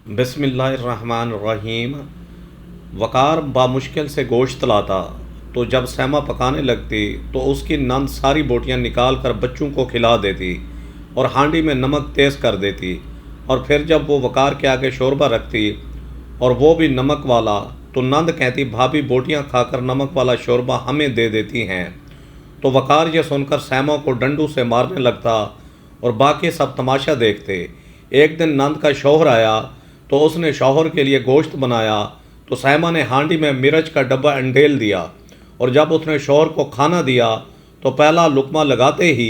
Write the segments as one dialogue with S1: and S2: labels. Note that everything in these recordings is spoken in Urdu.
S1: بسم اللہ الرحمن الرحیم۔ وقار بامشکل سے گوشت لاتا تو جب سیما پکانے لگتی تو اس کی نند ساری بوٹیاں نکال کر بچوں کو کھلا دیتی اور ہانڈی میں نمک تیز کر دیتی، اور پھر جب وہ وقار کے آگے شوربہ رکھتی اور وہ بھی نمک والا تو نند کہتی بھابھی بوٹیاں کھا کر نمک والا شوربہ ہمیں دے دیتی ہیں۔ تو وقار یہ سن کر سیما کو ڈنڈوں سے مارنے لگتا اور باقی سب تماشا دیکھتے۔ ایک دن نند کا شوہر آیا تو اس نے شوہر کے لیے گوشت بنایا تو سیما نے ہانڈی میں مرچ کا ڈبہ انڈیل دیا، اور جب اس نے شوہر کو کھانا دیا تو پہلا لقمہ لگاتے ہی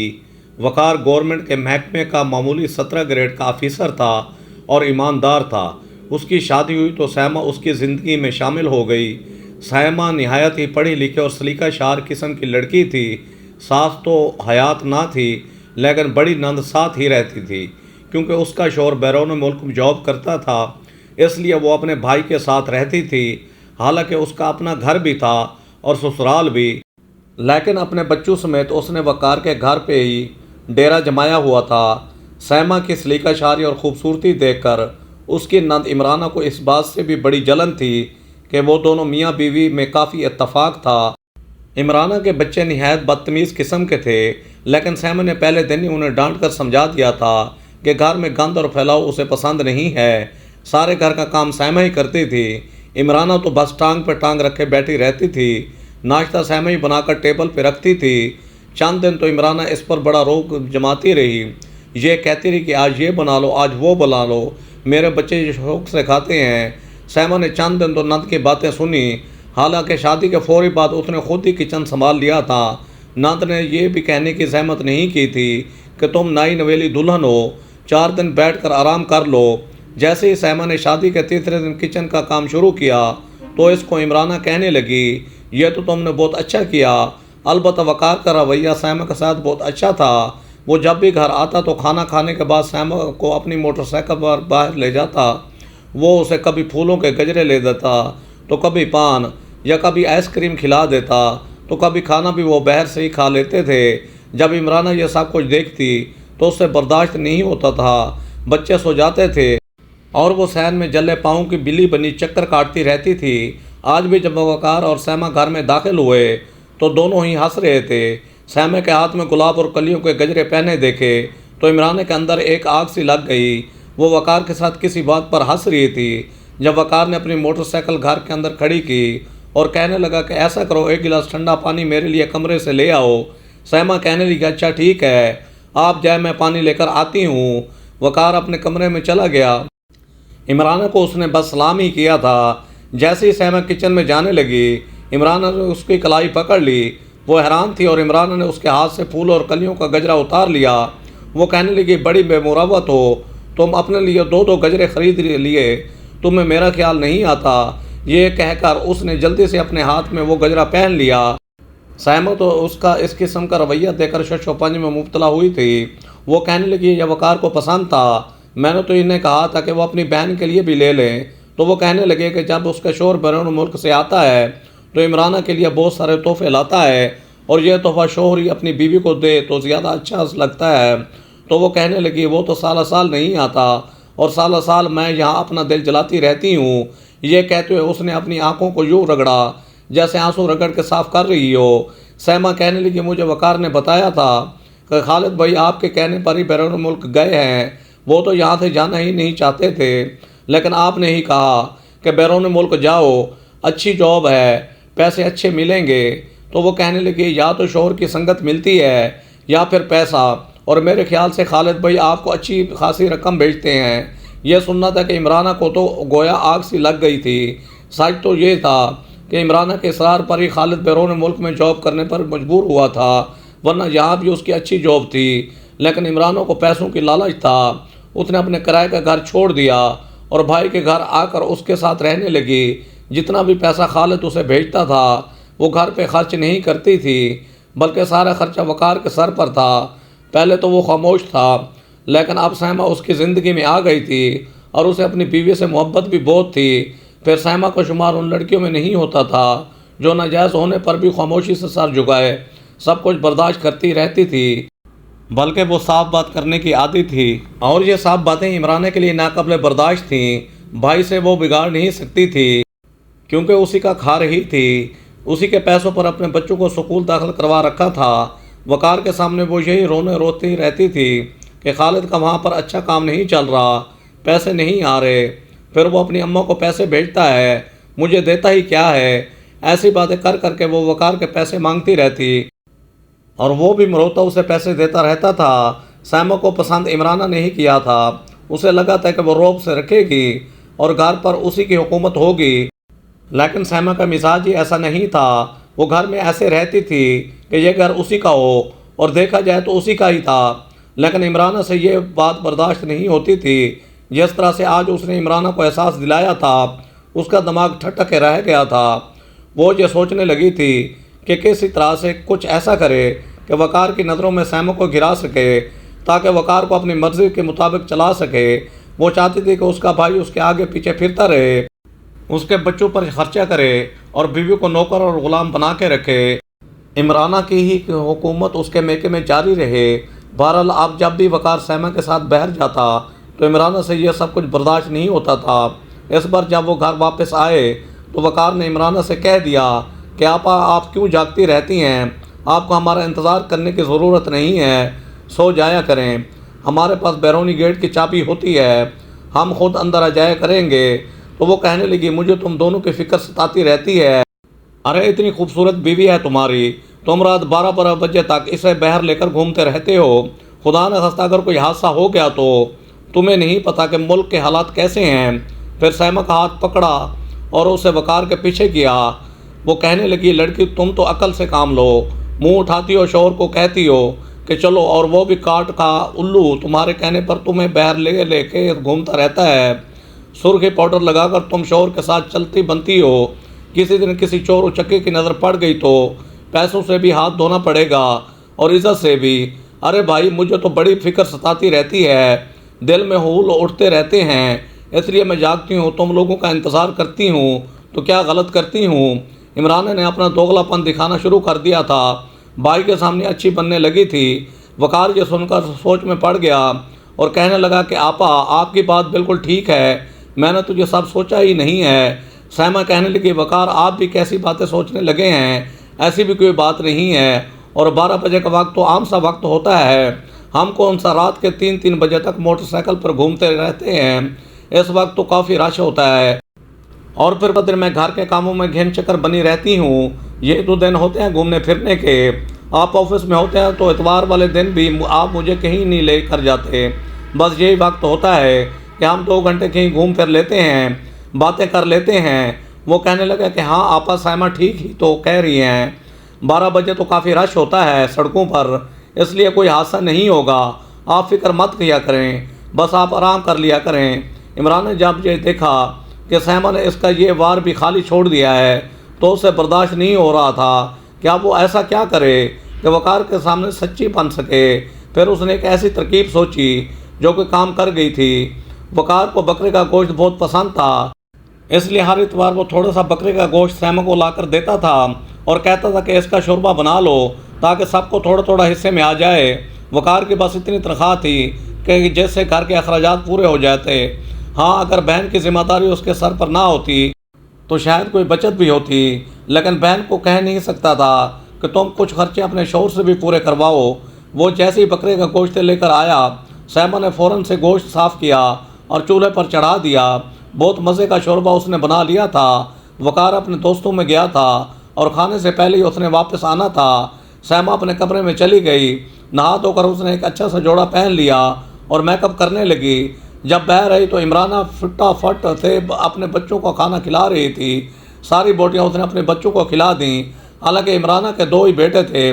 S1: وقار گورنمنٹ کے محکمے کا معمولی 17 گریڈ کا آفیسر تھا اور ایماندار تھا۔ اس کی شادی ہوئی تو سیما اس کی زندگی میں شامل ہو گئی۔ سیما نہایت ہی پڑھی لکھی اور سلیقہ شعر قسم کی لڑکی تھی۔ ساس تو حیات نہ تھی لیکن بڑی نند ساتھ ہی رہتی تھی، کیونکہ اس کا شوہر بیرون ملک جاب کرتا تھا، اس لیے وہ اپنے بھائی کے ساتھ رہتی تھی۔ حالانکہ اس کا اپنا گھر بھی تھا اور سسرال بھی، لیکن اپنے بچوں سمیت اس نے وقار کے گھر پہ ہی ڈیرا جمایا ہوا تھا۔ سیما کی سلیقہ شعری اور خوبصورتی دیکھ کر اس کی نند عمرانہ کو اس بات سے بھی بڑی جلن تھی کہ وہ دونوں میاں بیوی میں کافی اتفاق تھا۔ عمرانہ کے بچے نہایت بدتمیز قسم کے تھے، لیکن سیما نے پہلے دن ہی انہیں ڈانٹ کر سمجھا دیا تھا کہ گھر میں گند اور پھیلاؤ اسے پسند نہیں ہے۔ سارے گھر کا کام سیما ہی کرتی تھی۔ عمرانہ تو بس ٹانگ پہ ٹانگ رکھے بیٹھی رہتی تھی۔ ناشتہ سیما ہی بنا کر ٹیبل پہ رکھتی تھی۔ چند دن تو عمرانہ اس پر بڑا روک جماتی رہی، یہ کہتی رہی کہ آج یہ بنا لو، آج وہ بنا لو، میرے بچے یہ شوق سے کھاتے ہیں۔ سیما نے چند دن تو نند کی باتیں سنی، حالانکہ شادی کے فوری بعد اس نے خود ہی کچن سنبھال لیا تھا۔ نند نے یہ بھی کہنے کی زحمت نہیں کی تھی کہ تم نئی نویلی دلہن ہو، 4 دن بیٹھ کر آرام کر لو۔ جیسے ہی سیما نے شادی کے تیسرے دن کچن کا کام شروع کیا تو اس کو عمرانہ کہنے لگی، یہ تو تم نے بہت اچھا کیا۔ البتہ وقار کا رویہ سیما کے ساتھ بہت اچھا تھا۔ وہ جب بھی گھر آتا تو کھانا کھانے کے بعد سیما کو اپنی موٹر سائیکل پر باہر لے جاتا۔ وہ اسے کبھی پھولوں کے گجرے لے دیتا تو کبھی پان، یا کبھی آئس کریم کھلا دیتا تو کبھی کھانا بھی وہ باہر سے ہی کھا لیتے تھے۔ جب عمرانہ یہ سب کچھ دیکھتی تو اس سے برداشت نہیں ہوتا تھا۔ بچے سو جاتے تھے اور وہ صحن میں جلے پاؤں کی بلی بنی چکر کاٹتی رہتی تھی۔ آج بھی جب وقار اور سیما گھر میں داخل ہوئے تو دونوں ہی ہنس رہے تھے۔ سیما کے ہاتھ میں گلاب اور کلیوں کے گجرے پہنے دیکھے تو عمرانہ کے اندر ایک آگ سی لگ گئی۔ وہ وقار کے ساتھ کسی بات پر ہنس رہی تھی۔ جب وقار نے اپنی موٹر سائیکل گھر کے اندر کھڑی کی اور کہنے لگا کہ ایسا کرو، 1 گلاس ٹھنڈا پانی میرے لیے کمرے سے لے آؤ، سیما کہنے لگی اچھا ٹھیک ہے، آپ جائے میں پانی لے کر آتی ہوں۔ وقار اپنے کمرے میں چلا گیا۔ عمرانہ کو اس نے بس سلام ہی کیا تھا۔ جیسے ہی سیما کچن میں جانے لگی، عمرانہ نے اس کی کلائی پکڑ لی۔ وہ حیران تھی اور عمرانہ نے اس کے ہاتھ سے پھول اور کلیوں کا گجرا اتار لیا۔ وہ کہنے لگی بڑی بے مروت ہو، تم اپنے لیے 2 گجرے خرید لیے، تمہیں میرا خیال نہیں آتا۔ یہ کہہ کر اس نے جلدی سے اپنے ہاتھ میں وہ گجرا پہن لیا۔ سیما تو اس قسم کا رویہ دیکھ کر شش و پنج میں مبتلا ہوئی تھی۔ وہ کہنے لگی یہ وقار کو پسند تھا، میں نے تو انہیں کہا تھا کہ وہ اپنی بہن کے لیے بھی لے لیں۔ تو وہ کہنے لگے کہ جب اس کا شوہر بیرون ملک سے آتا ہے تو عمرانہ کے لیے بہت سارے تحفے لاتا ہے، اور یہ تحفہ شوہر ہی اپنی بیوی کو دے تو زیادہ اچھا لگتا ہے۔ تو وہ کہنے لگی وہ تو سالہ سال نہیں آتا، اور سالہ سال میں یہاں اپنا دل جلاتی رہتی ہوں۔ یہ کہتے ہوئے اس نے اپنی آنکھوں کو یوں رگڑا جیسے آنسو رگڑ کے صاف کر رہی ہو۔ سیما کہنے لگی مجھے وقار نے بتایا تھا کہ خالد بھائی آپ کے کہنے پر ہی بیرون ملک گئے ہیں، وہ تو یہاں سے جانا ہی نہیں چاہتے تھے، لیکن آپ نے ہی کہا کہ بیرون ملک جاؤ، اچھی جاب ہے، پیسے اچھے ملیں گے۔ تو وہ کہنے لگی یا تو شوہر کی سنگت ملتی ہے یا پھر پیسہ، اور میرے خیال سے خالد بھائی آپ کو اچھی خاصی رقم بھیجتے ہیں۔ یہ سننا تھا کہ عمرانہ کو تو گویا آگ سی لگ گئی تھی۔ سچ تو یہ تھا کہ عمرانہ کے اصرار پر ہی خالد بیرون ملک میں جاب کرنے پر مجبور ہوا تھا، ورنہ یہاں بھی اس کی اچھی جاب تھی، لیکن عمرانہ کو پیسوں کی لالچ تھا۔ اس نے اپنے کرائے کا گھر چھوڑ دیا اور بھائی کے گھر آ کر اس کے ساتھ رہنے لگی۔ جتنا بھی پیسہ خالد اسے بھیجتا تھا وہ گھر پہ خرچ نہیں کرتی تھی، بلکہ سارا خرچہ وقار کے سر پر تھا۔ پہلے تو وہ خاموش تھا، لیکن اب سیما اس کی زندگی میں آ گئی تھی اور اسے اپنی بیوی سے محبت بھی بہت تھی۔ پھر سیما کو شمار ان لڑکیوں میں نہیں ہوتا تھا جو ناجائز ہونے پر بھی خاموشی سے سر جھکائے سب کچھ برداشت کرتی رہتی تھی، بلکہ وہ صاف بات کرنے کی عادی تھی، اور یہ صاف باتیں عمرانہ کے لیے ناقابل برداشت تھیں۔ بھائی سے وہ بگاڑ نہیں سکتی تھی کیونکہ اسی کا کھا رہی تھی، اسی کے پیسوں پر اپنے بچوں کو سکول داخل کروا رکھا تھا۔ وقار کے سامنے وہ یہی رونے روتی رہتی تھی کہ خالد کا وہاں پر اچھا کام نہیں چل رہا، پیسے نہیں آ رہے، پھر وہ اپنی اماں کو پیسے بھیجتا ہے، مجھے دیتا ہی کیا ہے۔ ایسی باتیں کر کر کے وہ وقار کے پیسے مانگتی رہتی اور وہ بھی مروتا اسے پیسے دیتا رہتا تھا۔ سیما کو پسند عمرانہ نے ہی کیا تھا، اسے لگا تھا کہ وہ روب سے رکھے گی اور گھر پر اسی کی حکومت ہوگی، لیکن سیما کا مزاج ہی ایسا نہیں تھا۔ وہ گھر میں ایسے رہتی تھی کہ یہ گھر اسی کا ہو اور دیکھا جائے تو اسی کا ہی تھا، لیکن عمرانہ سے یہ بات برداشت نہیں ہوتی تھی۔ جس طرح سے آج اس نے عمرانہ کو احساس دلایا تھا، اس کا دماغ ٹھٹک کے رہ گیا تھا۔ وہ یہ سوچنے لگی تھی کہ کسی طرح سے کچھ ایسا کرے کہ وقار کی نظروں میں سیما کو گرا سکے تاکہ وقار کو اپنی مرضی کے مطابق چلا سکے۔ وہ چاہتی تھی کہ اس کا بھائی اس کے آگے پیچھے پھرتا رہے، اس کے بچوں پر خرچہ کرے اور بیوی کو نوکر اور غلام بنا کے رکھے، عمرانہ کی ہی حکومت اس کے میکے میں جاری رہے۔ بہرحال اب جب بھی وقار سیما کے ساتھ باہر جاتا تو عمرانہ سے یہ سب کچھ برداشت نہیں ہوتا تھا۔ اس بار جب وہ گھر واپس آئے تو وقار نے عمرانہ سے کہہ دیا کہ آپا آپ کیوں جاگتی رہتی ہیں، آپ کو ہمارا انتظار کرنے کی ضرورت نہیں ہے، سو جایا کریں، ہمارے پاس بیرونی گیٹ کی چابی ہوتی ہے، ہم خود اندر آ جایا کریں گے۔ تو وہ کہنے لگی مجھے تم دونوں کی فکر ستاتی رہتی ہے، ارے اتنی خوبصورت بیوی ہے تمہاری، تم رات 12 بجے تک اسے باہر لے کر گھومتے رہتے ہو، خدا نہ خواستہ اگر کوئی حادثہ ہو گیا تو تمہیں نہیں پتہ کہ ملک کے حالات کیسے ہیں۔ پھر سیما کا ہاتھ پکڑا اور اسے وقار کے پیچھے کیا۔ وہ کہنے لگی لڑکی تم تو عقل سے کام لو، منہ اٹھاتی ہو شوہر کو کہتی ہو کہ چلو اور وہ بھی کاٹ کا الو تمہارے کہنے پر تمہیں باہر لے کے گھومتا رہتا ہے، سرخی پاؤڈر لگا کر تم شوہر کے ساتھ چلتی بنتی ہو، کسی دن کسی چور و چکے کی نظر پڑ گئی تو پیسوں سے بھی ہاتھ دھونا پڑے گا اور عزت سے بھی۔ ارے بھائی مجھے تو بڑی فکر ستاتی رہتی ہے، دل میں حول اٹھتے رہتے ہیں، اس لیے میں جاگتی ہوں، تم لوگوں کا انتظار کرتی ہوں، تو کیا غلط کرتی ہوں۔ عمرانہ نے اپنا دوغلا پن دکھانا شروع کر دیا تھا، بھائی کے سامنے اچھی بننے لگی تھی۔ وقار یہ سن کر سوچ میں پڑ گیا اور کہنے لگا کہ آپا آپ کی بات بالکل ٹھیک ہے، میں نے تجھے سب سوچا ہی نہیں ہے۔ سیما کہنے لگی وقار آپ بھی کیسی باتیں سوچنے لگے ہیں، ایسی بھی کوئی بات نہیں ہے، اور 12 بجے کا وقت تو عام سا وقت ہوتا ہے، ہم کون سا رات کے 3 بجے تک موٹر سائیکل پر گھومتے رہتے ہیں، اس وقت تو کافی رش ہوتا ہے، اور پھر بدر میں گھر کے کاموں میں گھن چکر بنی رہتی ہوں، یہ تو دن ہوتے ہیں گھومنے پھرنے کے، آپ آفس میں ہوتے ہیں تو اتوار والے دن بھی آپ مجھے کہیں نہیں لے کر جاتے، بس یہی وقت ہوتا ہے کہ ہم 2 گھنٹے کہیں گھوم پھر لیتے ہیں، باتیں کر لیتے ہیں۔ وہ کہنے لگا کہ ہاں آپا سیما ٹھیک ہی تو کہہ رہی ہیں، 12 بجے تو کافی رش ہوتا ہے سڑکوں پر، اس لیے کوئی حادثہ نہیں ہوگا، آپ فکر مت کیا کریں، بس آپ آرام کر لیا کریں۔ عمران نے جب یہ دیکھا کہ سیما نے اس کا یہ وار بھی خالی چھوڑ دیا ہے تو اسے برداشت نہیں ہو رہا تھا کہ اب وہ ایسا کیا کرے کہ وقار کے سامنے سچی بن سکے۔ پھر اس نے ایک ایسی ترکیب سوچی جو کہ کام کر گئی تھی۔ وقار کو بکرے کا گوشت بہت پسند تھا، اس لیے ہر اتوار وہ تھوڑا سا بکرے کا گوشت سیما کو لا کر دیتا تھا اور کہتا تھا کہ اس کا شوربہ بنا لو تاکہ سب کو تھوڑا تھوڑا حصے میں آ جائے۔ وقار کے پاس اتنی تنخواہ تھی کہ جس سے گھر کے اخراجات پورے ہو جاتے، ہاں اگر بہن کی ذمہ داری اس کے سر پر نہ ہوتی تو شاید کوئی بچت بھی ہوتی، لیکن بہن کو کہہ نہیں سکتا تھا کہ تم کچھ خرچے اپنے شوہر سے بھی پورے کرواؤ۔ وہ جیسے ہی بکرے کا گوشت لے کر آیا، سیما نے فوراً سے گوشت صاف کیا اور چولہے پر چڑھا دیا۔ بہت مزے کا شوربہ اس نے بنا لیا تھا۔ وقار اپنے دوستوں میں گیا تھا اور کھانے سے پہلے ہی اس نے واپس آنا تھا۔ سیما اپنے کمرے میں چلی گئی، نہا دھو کر اس نے ایک اچھا سا جوڑا پہن لیا اور میک اپ کرنے لگی۔ جب باہر آئی تو عمرانہ فٹافٹ سے اپنے بچوں کو کھانا کھلا رہی تھی۔ ساری بوٹیاں اس نے اپنے بچوں کو کھلا دیں، حالانکہ عمرانہ کے 2 ہی بیٹے تھے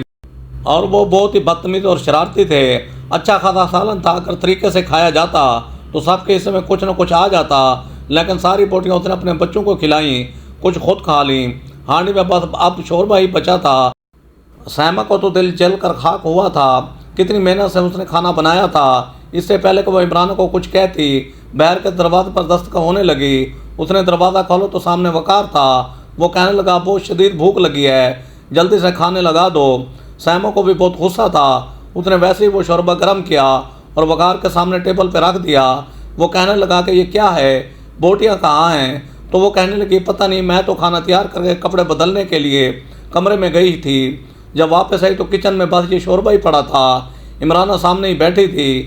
S1: اور وہ بہت ہی بدتمیز اور شرارتی تھے۔ اچھا خاصا سالن تھا، اگر طریقے سے کھایا جاتا تو سب کے حصے میں کچھ نہ کچھ آ جاتا، لیکن ساری بوٹیاں اس نے اپنے بچوں کو کھلائیں، کچھ خود کھا لیں۔ ہانڈی میں بس اب شوربہ ہی بچا تھا۔ سیما کو تو دل جل کر خاک ہوا تھا، کتنی محنت سے اس نے کھانا بنایا تھا۔ اس سے پہلے کہ وہ عمرانہ کو کچھ کہتی، باہر کے دروازے پر دستک ہونے لگی۔ اس نے دروازہ کھولو تو سامنے وقار تھا۔ وہ کہنے لگا بہت شدید بھوک لگی ہے، جلدی سے کھانے لگا دو۔ سیما کو بھی بہت غصہ تھا، اس نے ویسے ہی وہ شوربہ گرم کیا اور وقار کے سامنے ٹیبل پہ رکھ دیا۔ وہ کہنے لگا کہ یہ کیا ہے، بوٹیاں کہاں ہیں؟ تو وہ کہنے لگی پتہ نہیں، میں تو کھانا تیار کر کے کپڑے بدلنے کے لیے کمرے میں گئی تھی، جب واپس آئی تو کچن میں بس یہ شوربہ ہی پڑا تھا، عمرانہ سامنے ہی بیٹھی تھی۔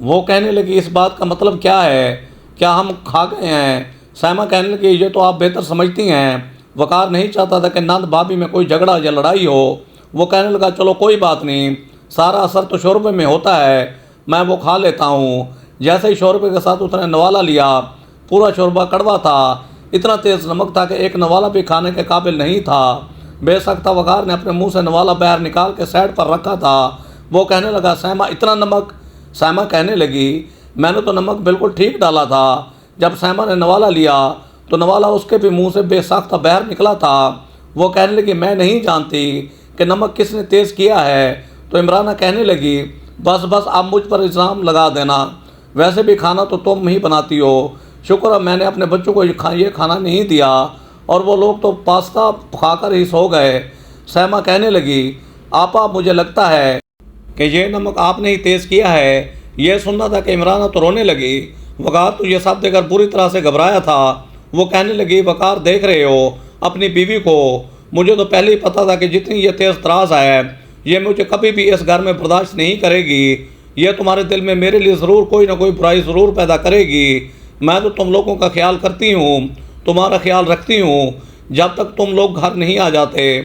S1: وہ کہنے لگی اس بات کا مطلب کیا ہے؟ کیا ہم کھا گئے ہیں؟ سائمہ کہنے لگی یہ تو آپ بہتر سمجھتی ہیں، وقار نہیں چاہتا تھا کہ نند بھابھی میں کوئی جھگڑا یا لڑائی ہو۔ وہ کہنے لگا چلو کوئی بات نہیں، سارا اثر تو شوربے میں ہوتا ہے، میں وہ کھا لیتا ہوں۔ جیسے ہی شوربے کے ساتھ اس نے نوالا لیا، پورا شوربہ کڑوا تھا، اتنا تیز نمک تھا کہ ایک نوالا بھی کھانے کے قابل نہیں تھا۔ بے سختہ وقار نے اپنے منہ سے نوالا باہر نکال کے سائڈ پر رکھا تھا۔ وہ کہنے لگا سائمہ اتنا نمک؟ سائمہ کہنے لگی میں نے تو نمک بالکل ٹھیک ڈالا تھا۔ جب سائمہ نے نوالا لیا تو نوالا اس کے بھی منہ سے بے سختہ باہر نکلا تھا۔ وہ کہنے لگی میں نہیں جانتی کہ نمک کس نے تیز کیا ہے۔ تو عمرانہ کہنے لگی بس آپ مجھ پر الزام لگا دینا، ویسے بھی کھانا تو تم ہی بناتی ہو، شکر ہے میں نے اپنے بچوں کو یہ کھانا نہیں دیا، اور وہ لوگ تو پاستا کھا کر ہی سو گئے۔ سائمہ کہنے لگی آپا مجھے لگتا ہے کہ یہ نمک آپ نے ہی تیز کیا ہے۔ یہ سننا تھا کہ عمرانہ تو رونے لگی۔ وقار تو یہ سب دیکھ کر بری طرح سے گھبرایا تھا۔ وہ کہنے لگی وقار دیکھ رہے ہو اپنی بیوی کو، مجھے تو پہلے ہی پتا تھا کہ جتنی یہ تیز تراز ہے یہ مجھے کبھی بھی اس گھر میں برداشت نہیں کرے گی، یہ تمہارے دل میں میرے لیے ضرور کوئی نہ کوئی برائی ضرور پیدا کرے گی۔ میں تو تم لوگوں کا خیال کرتی ہوں، تمہارا خیال رکھتی ہوں، جب تک تم لوگ گھر نہیں آ جاتے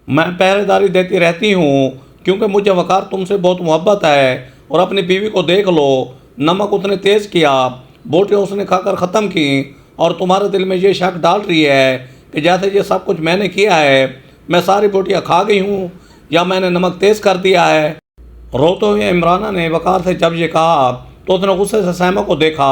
S1: میں پہرے داری دیتی رہتی ہوں، کیونکہ مجھے وقار تم سے بہت محبت ہے۔ اور اپنی بیوی کو دیکھ لو، نمک اس نے تیز کیا، بوٹیاں اس نے کھا کر ختم کی، اور تمہارے دل میں یہ شک ڈال رہی ہے کہ جیسے یہ سب کچھ میں نے کیا ہے، میں ساری بوٹیاں کھا گئی ہوں یا میں نے نمک تیز کر دیا ہے۔ روتے ہوئے عمرانہ نے وقار سے جب یہ کہا تو اس نے غصے سے سائمہ کو دیکھا۔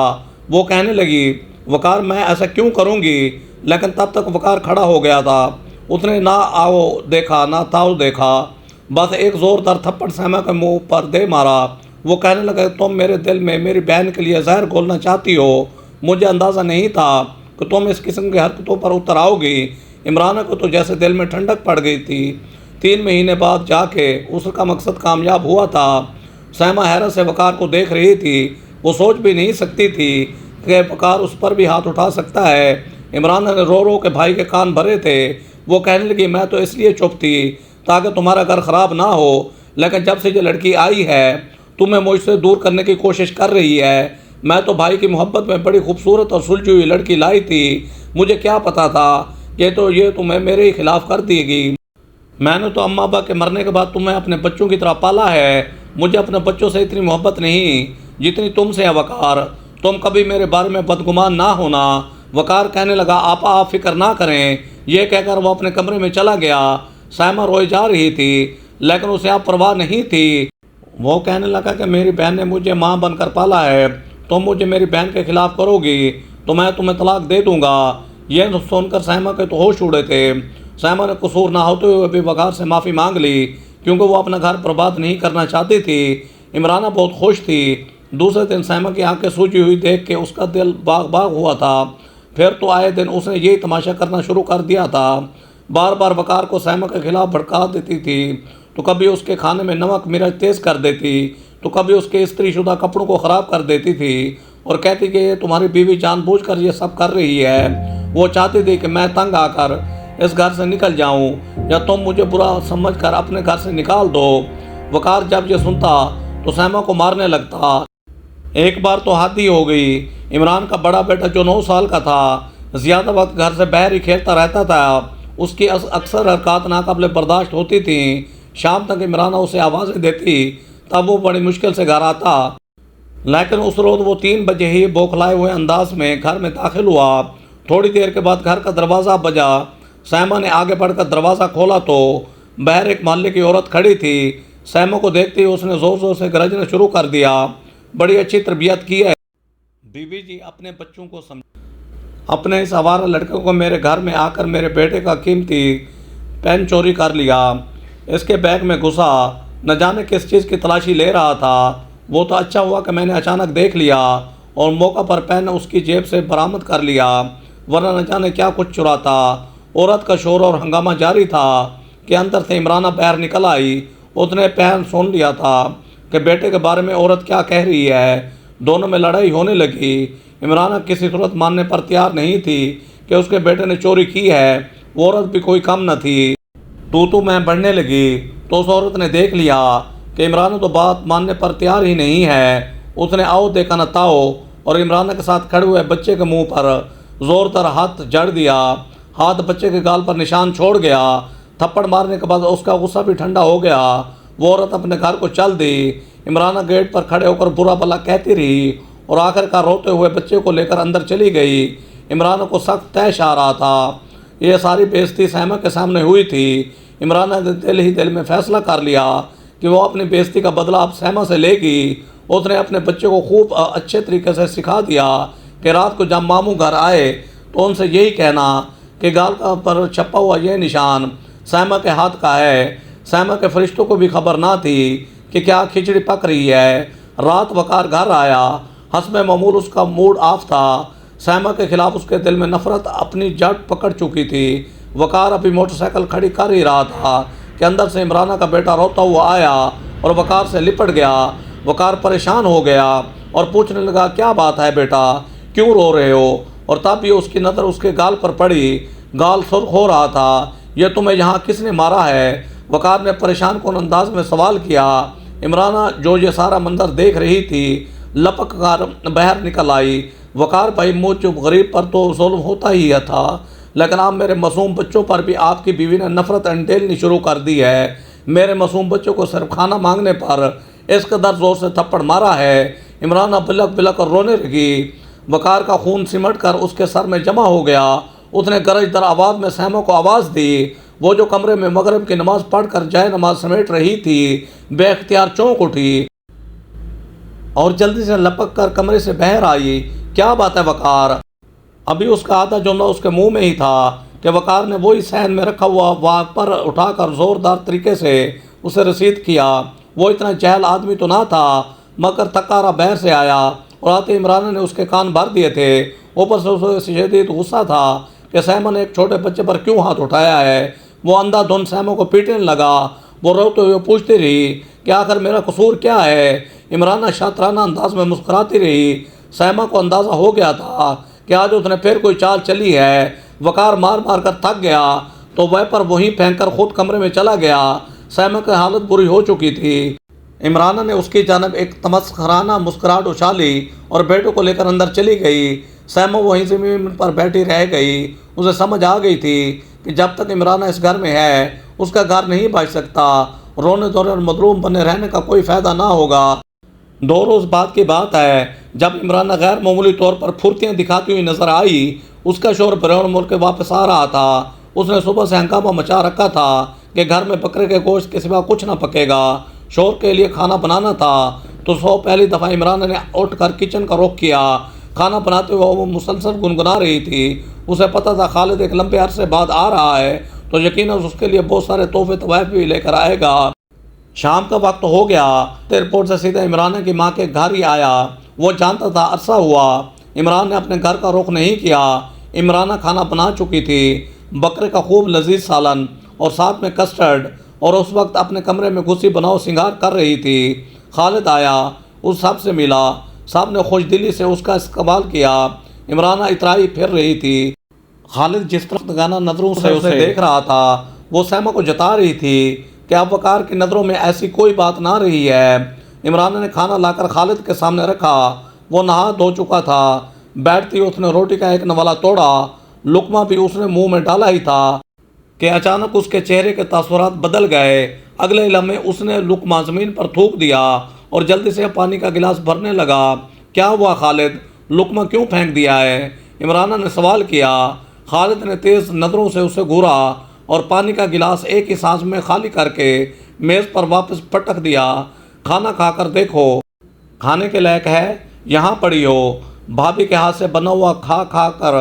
S1: وہ کہنے لگی وقار میں ایسا کیوں کروں گی؟ لیکن تب تک وقار کھڑا ہو گیا تھا، اس نے نہ آؤ دیکھا نہ تاؤ دیکھا، بس ایک زوردار تھپڑ سائمہ کے منہ پر دے مارا۔ وہ کہنے لگا تم میرے دل میں میری بہن کے لیے زہر گھولنا چاہتی ہو، مجھے اندازہ نہیں تھا کہ تم اس قسم کی حرکتوں پر اتر آؤ گی۔ عمرانہ کو تو جیسے دل میں ٹھنڈک پڑ گئی تھی۔ 3 مہینے بعد جا کے اس کا مقصد کامیاب ہوا تھا۔ سائمہ حیرت سے وقار کو دیکھ رہی تھی، وہ سوچ بھی نہیں سکتی تھی کہ وقار اس پر بھی ہاتھ اٹھا سکتا ہے۔ عمرانہ نے رو رو کے بھائی کے کان بھرے تھے۔ وہ کہنے لگی میں تو اس لیے چپ تھی تاکہ تمہارا گھر خراب نہ ہو، لیکن جب سے یہ لڑکی آئی ہے تمہیں مجھ سے دور کرنے کی کوشش کر رہی ہے۔ میں تو بھائی کی محبت میں بڑی خوبصورت اور سلجھی ہوئی لڑکی لائی تھی، مجھے کیا پتا تھا کہ یہ تمہیں میرے ہی خلاف کر دے گی۔ میں نے تو اماں ابا کے مرنے کے بعد تمہیں اپنے بچوں کی طرح پالا ہے، مجھے اپنے بچوں سے اتنی محبت نہیں جتنی تم سے ہے وقار، تم کبھی میرے بارے میں بدگمان نہ ہونا۔ وقار کہنے لگا آپا آپ فکر نہ کریں، یہ کہہ کر وہ اپنے کمرے میں چلا گیا۔ سائمہ روئے جا رہی تھی لیکن اسے اب پرواہ نہیں تھی۔ وہ کہنے لگا کہ میری بہن نے مجھے ماں بن کر پالا ہے، تم مجھے میری بہن کے خلاف کرو گی تو میں تمہیں طلاق دے دوں گا۔ یہ سن کر سائمہ کے تو ہوش اڑے تھے۔ سائمہ نے قصور نہ ہوتے ہوئے بھی وقار سے معافی مانگ لی، کیونکہ وہ اپنا گھر برباد نہیں کرنا چاہتی تھی۔ عمرانہ بہت خوش تھی۔ دوسرے دن سائمہ کی آنکھیں سوجی ہوئی دیکھ کے اس کا دل باغ باغ ہوا تھا۔ پھر تو آئے دن اس نے یہی تماشا کرنا شروع کر دیا تھا، بار بار وقار کو سائمہ کے خلاف بھڑکا دیتی تھی، تو کبھی اس کے کھانے میں نمک مرچ تیز کر دیتی، تو کبھی اس کے استری شدہ کپڑوں کو خراب کر دیتی تھی، اور کہتی کہ یہ تمہاری بیوی جان بوجھ کر یہ سب کر رہی ہے۔ وہ چاہتی تھی کہ میں تنگ آ کر اس گھر سے نکل جاؤں یا تم مجھے برا سمجھ کر اپنے گھر سے نکال دو۔ وقار جب یہ سنتا تو سائمہ کو مارنے لگتا۔ ایک بار تو حد ہی ہو گئی، عمران کا بڑا بیٹا جو 9 سال کا تھا زیادہ وقت گھر سے باہر ہی کھیلتا رہتا تھا، اس کی اکثر حرکات ناقابل برداشت ہوتی تھیں۔ شام تک عمرانہ اسے آوازیں دیتی تب وہ بڑی مشکل سے گھر آتا، لیکن اس روز وہ 3 بجے ہی بوکھلائے ہوئے انداز میں گھر میں داخل ہوا۔ تھوڑی دیر کے بعد گھر کا دروازہ بجا۔ سائمہ نے آگے بڑھ کر دروازہ کھولا تو باہر ایک محلے کی عورت کھڑی تھی۔ سائمہ کو دیکھتے ہی اس نے زور زور سے گرجنا شروع کر دیا، بڑی اچھی تربیت کی ہے بیوی جی، اپنے بچوں کو اپنے اس آوارہ لڑکے کو میرے گھر میں آ کر میرے بیٹے کا قیمتی پین چوری کر لیا، اس کے بیگ میں گھسا، نہ جانے کس چیز کی تلاشی لے رہا تھا۔ وہ تو اچھا ہوا کہ میں نے اچانک دیکھ لیا اور موقع پر پین اس کی جیب سے برآمد کر لیا، ورنہ نہ جانے کیا کچھ چراتا۔ عورت کا شور اور ہنگامہ جاری تھا کہ اندر سے عمرانہ باہر نکل آئی۔ اس نے پین سن لیا تھا کہ بیٹے کے بارے میں عورت کیا کہہ رہی ہے۔ دونوں میں لڑائی ہونے لگی۔ عمرانہ کسی صورت ماننے پر تیار نہیں تھی کہ اس کے بیٹے نے چوری کی ہے۔ وہ عورت بھی کوئی کم نہ تھی، تو میں بڑھنے لگی تو اس عورت نے دیکھ لیا کہ عمرانہ تو بات ماننے پر تیار ہی نہیں ہے۔ اس نے آؤ دیکھا نہ تاؤ اور عمرانہ کے ساتھ کھڑے ہوئے بچے کے منہ پر زور دار ہاتھ جڑ دیا۔ ہاتھ بچے کے گال پر نشان چھوڑ گیا۔ تھپڑ مارنے کے بعد اس کا غصہ بھی ٹھنڈا ہو گیا۔ وہ عورت اپنے گھر کو چل دی۔ عمرانہ گیٹ پر کھڑے ہو کر برا بھلا کہتی رہی اور آخر کار روتے ہوئے بچے کو لے کر اندر چلی گئی۔ عمرانہ کو سخت طیش آ رہا تھا۔ یہ ساری بے عزتی سیمہ کے سامنے ہوئی تھی۔ عمرانہ نے دل ہی دل میں فیصلہ کر لیا کہ وہ اپنی بے عزتی کا بدلہ اب سیمہ سے لے گی۔ اس نے اپنے بچے کو خوب اچھے طریقے سے سکھا دیا کہ رات کو جب ماموں گھر آئے تو ان سے یہی کہنا کہ گال پر چھپا ہوا یہ نشان سیمہ کے ہاتھ کا ہے۔ سیمہ کے فرشتوں کو بھی خبر نہ تھی کہ کیا کھچڑی پک رہی ہے۔ رات وقار گھر آیا۔ حسب معمول اس کا موڈ آف تھا۔ سیمہ کے خلاف اس کے دل میں نفرت اپنی جڑ پکڑ چکی تھی۔ وقار ابھی موٹر سائیکل کھڑی کر ہی رہا تھا کہ اندر سے عمرانہ کا بیٹا روتا ہوا آیا اور وقار سے لپٹ گیا۔ وقار پریشان ہو گیا اور پوچھنے لگا کیا بات ہے بیٹا، کیوں رو رہے ہو؟ اور تب بھی اس کی نظر اس کے گال پر پڑی۔ گال سرخ ہو رہا تھا۔ یہ تمہیں یہاں کس نے مارا ہے؟ وقار نے پریشان کن انداز میں سوال کیا۔ عمرانہ جو یہ سارا منظر دیکھ رہی تھی لپک کر باہر نکل آئی۔ وقار بھائی مجھ غریب پر تو ظلم ہوتا ہی تھا، لیکن اب میرے معصوم بچوں پر بھی آپ کی بیوی نے نفرت انڈیلنی شروع کر دی ہے۔ میرے معصوم بچوں کو صرف کھانا مانگنے پر اس قدر زور سے تھپڑ مارا ہے۔ عمرانہ بلک بلک کر رونے لگی۔ وقار کا خون سمٹ کر اس کے سر میں جمع ہو گیا۔ اس نے گرج در آواز میں سیمہ کو آواز دی۔ وہ جو کمرے میں مغرب کی نماز پڑھ کر جائے نماز سمیٹ رہی تھی بے اختیار چونک اٹھی اور جلدی سے لپک کر کمرے سے باہر آئی۔ کیا بات ہے وقار؟ ابھی اس کا آدھا جملہ اس کے منہ میں ہی تھا کہ وقار نے وہی صحن میں رکھا ہوا واپر اٹھا کر زوردار طریقے سے اسے رسید کیا۔ وہ اتنا جاہل آدمی تو نہ تھا مگر تکارا باہر سے آیا اور آتے عمرانہ نے اس کے کان بھر دیے تھے۔ اوپر سے اسے شدید غصہ تھا کہ سیمہ نے ایک چھوٹے بچے پر کیوں ہاتھ اٹھایا ہے۔ وہ اندھا دھند سیمہ کو پیٹنے لگا۔ وہ روتے ہوئے پوچھتی رہی کہ آخر میرا قصور کیا ہے۔ عمرانہ شاطرانہ انداز میں مسکراتی رہی۔ سیمہ کو اندازہ ہو گیا تھا کہ آج اس نے پھر کوئی چال چلی ہے۔ وقار مار مار کر تھک گیا تو ویپر وہیں پھینک کر خود کمرے میں چلا گیا۔ سیمہ کی حالت بری ہو چکی تھی۔ عمرانہ نے اس کی جانب ایک تمسخرانہ مسکراہٹ اچھالی اور بیٹے کو لے کر اندر چلی گئی۔ سیمہ وہیں زمین پر بیٹھی رہ گئی۔ اسے سمجھ آ گئی تھی کہ جب تک عمرانہ اس گھر میں ہے اس کا گھر نہیں بچ سکتا۔ رونے دھونے اور مظلوم بنے رہنے کا کوئی فائدہ نہ ہوگا۔ 2 روز بعد کی بات ہے جب عمرانہ غیر معمولی طور پر پھرتیاں دکھاتی ہوئی نظر آئی۔ اس کا شوہر بیرون ملک واپس آ رہا تھا۔ اس نے صبح سے ہنگامہ مچا رکھا تھا کہ گھر میں بکرے کے گوشت کے سوا کچھ نہ پکے گا۔ شوہر کے لیے کھانا بنانا تھا تو پہلی دفعہ عمرانہ نے اٹھ کر کچن کا رخ کیا۔ کھانا بناتے ہوئے وہ مسلسل گنگنا رہی تھی۔ اسے پتہ تھا خالد ایک لمبے عرصے بعد آ رہا ہے تو یقیناً اس کے لیے بہت سارے تحفے تحائف بھی لے کر آئے گا۔ شام کا وقت ہو گیا۔ ایئرپورٹ سے سیدھا عمرانہ کی ماں کے گھر ہی آیا۔ وہ جانتا تھا عرصہ ہوا عمران نے اپنے گھر کا رخ نہیں کیا۔ عمرانہ کھانا بنا چکی تھی، بکرے کا خوب لذیذ سالن اور ساتھ میں کسٹرڈ، اور اس وقت اپنے کمرے میں گھسی بناؤ سنگار کر رہی تھی۔ خالد آیا، اس سب سے ملا۔ سب نے خوش دلی سے اس کا استقبال کیا۔ عمرانہ اترائی پھر رہی تھی۔ خالد جس طرح گانا نظروں سے اسے دیکھ رہا تھا وہ سیمہ کو جتا رہی تھی کہ اب وقار کی نظروں میں ایسی کوئی بات نہ رہی ہے۔ عمرانہ نے کھانا لا کر خالد کے سامنے رکھا۔ وہ نہا دھو چکا تھا۔ بیٹھتی اس نے روٹی کا ایک نوالا توڑا۔ لقمہ بھی اس نے منہ میں ڈالا ہی تھا کہ اچانک اس کے چہرے کے تاثرات بدل گئے۔ اگلے لمحے اس نے لقمہ زمین پر تھوک دیا اور جلدی سے پانی کا گلاس بھرنے لگا۔ کیا ہوا خالد، لقمہ کیوں پھینک دیا ہے؟ عمرانہ نے سوال کیا۔ خالد نے تیز نظروں سے اسے گھورا اور پانی کا گلاس ایک ہی سانس میں خالی کر کے میز پر واپس پٹک دیا۔ کھانا کھا کر دیکھو، کھانے کے لائق ہے، یہاں پڑی ہو۔ بھابھی کے ہاتھ سے بنا ہوا کھا کھا کر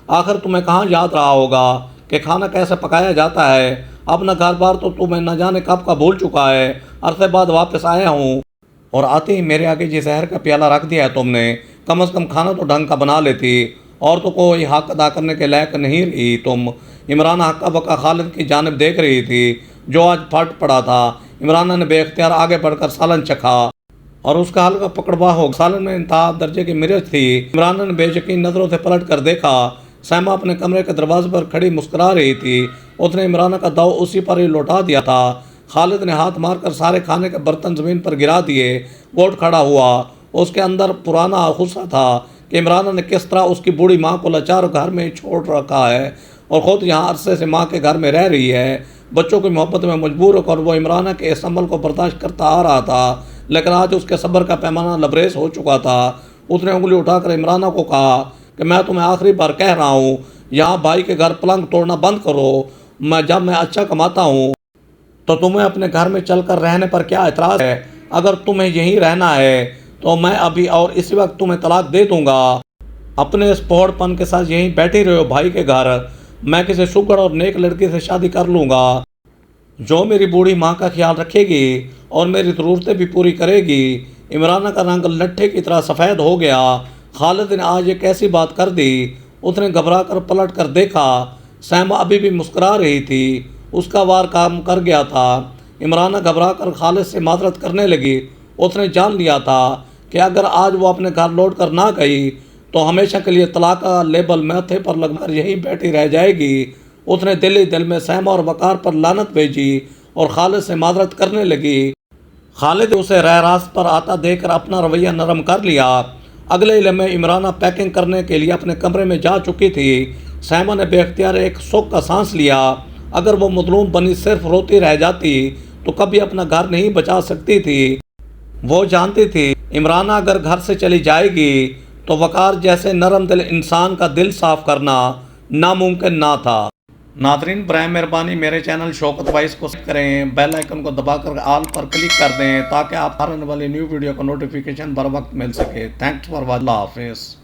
S1: آخر تمہیں کہاں یاد رہا ہوگا کہ کھانا کیسے پکایا جاتا ہے؟ اپنا گھر بار تو تمہیں نہ جانے کب کا بھول چکا ہے۔ عرصے بعد واپس آیا ہوں اور آتے ہی میرے آگے جس زہر کا پیالہ رکھ دیا ہے تم نے، کم از کم کھانا تو ڈھنگ کا بنا لیتی۔ اور تو کوئی حق ادا کرنے کے لائق نہیں رہی تم۔ عمرانہ ہکا بکا خالد کی جانب دیکھ رہی تھی جو آج پھٹ پڑا تھا۔ عمرانہ نے بے اختیار آگے بڑھ کر سالن چکھا۔ اور اس کا ہلکا پکڑوا ہو سالن میں انتہا درجے کی مرچ تھی۔ عمران نے بے یقین نظروں سے پلٹ کر دیکھا، سیما اپنے کمرے کے دروازے پر کھڑی مسکرا رہی تھی۔ اس نے عمران کا داؤ اسی پر ہی لوٹا دیا تھا۔ خالد نے ہاتھ مار کر سارے کھانے کے برتن زمین پر گرا دیے۔ وہ اٹھ کھڑا ہوا، اس کے اندر پرانا غصہ تھا کہ عمران نے کس طرح اس کی بوڑھی ماں کو لاچار گھر میں چھوڑ رکھا ہے اور خود یہاں عرصے سے ماں کے گھر میں رہ رہی ہے۔ بچوں کی محبت میں مجبور ہو کر وہ عمران کے اس عمل کو برداشت کرتا آ رہا تھا، لیکن آج اس کے صبر کا پیمانہ لبریز ہو چکا تھا۔ اس نے انگلی اٹھا کر عمران کو کہا کہ میں تمہیں آخری بار کہہ رہا ہوں، یہاں بھائی کے گھر پلنگ توڑنا بند کرو۔ جب میں اچھا کماتا ہوں تو تمہیں اپنے گھر میں چل کر رہنے پر کیا اعتراض ہے؟ اگر تمہیں یہیں رہنا ہے تو میں ابھی اور اسی وقت تمہیں طلاق دے دوں گا۔ اپنے اس پوڑ پن کے ساتھ یہیں بیٹھی رہو بھائی کے گھر، میں کسی سگڑ اور نیک لڑکی سے شادی کر لوں گا جو میری بوڑھی ماں کا خیال رکھے گی اور میری ضرورتیں بھی پوری کرے گی۔ عمران کا رنگ لٹھے کی طرح سفید ہو گیا۔ خالد نے آج ایک ایسی بات کر دی۔ اس نے گھبرا کر پلٹ کر دیکھا، سیما ابھی بھی مسکرا رہی تھی۔ اس کا وار کام کر گیا تھا۔ عمران گھبرا کر خالد سے معذرت کرنے لگی۔ اس نے جان لیا تھا کہ اگر آج وہ اپنے گھر لوٹ کر نہ گئی تو ہمیشہ کے لیے طلاق کا لیبل ماتھے پر لگ کر یہیں بیٹھی رہ جائے گی۔ اس نے دل ہی دل میں سیما اور وقار پر لعنت بھیجی اور خالد سے معذرت کرنے لگی۔ خالد اسے راہ راست پر آتا دیکھ کر اپنا رویہ نرم کر لیا۔ اگلے ہی لمحے عمران پیکنگ کرنے کے لیے اپنے کمرے میں جا چکی تھی۔ سیما نے بے اختیار ایک سکھ کا سانس لیا۔ اگر وہ مظلوم بنی صرف روتی رہ جاتی تو کبھی اپنا گھر نہیں بچا سکتی تھی۔ وہ جانتی تھی عمران اگر گھر سے چلی جائے گی تو وقار جیسے نرم دل انسان کا دل صاف کرنا ناممکن نہ تھا۔ ناظرین برائے مہربانی میرے چینل شوکت وائس کو سبسکرائب کریں، بیل آئیکن کو دبا کر آل پر کلک کر دیں تاکہ آپ آنے والی نیو ویڈیو کا نوٹیفیکیشن بر وقت مل سکے۔ تھینکس فار واچنگ، اللہ حافظ۔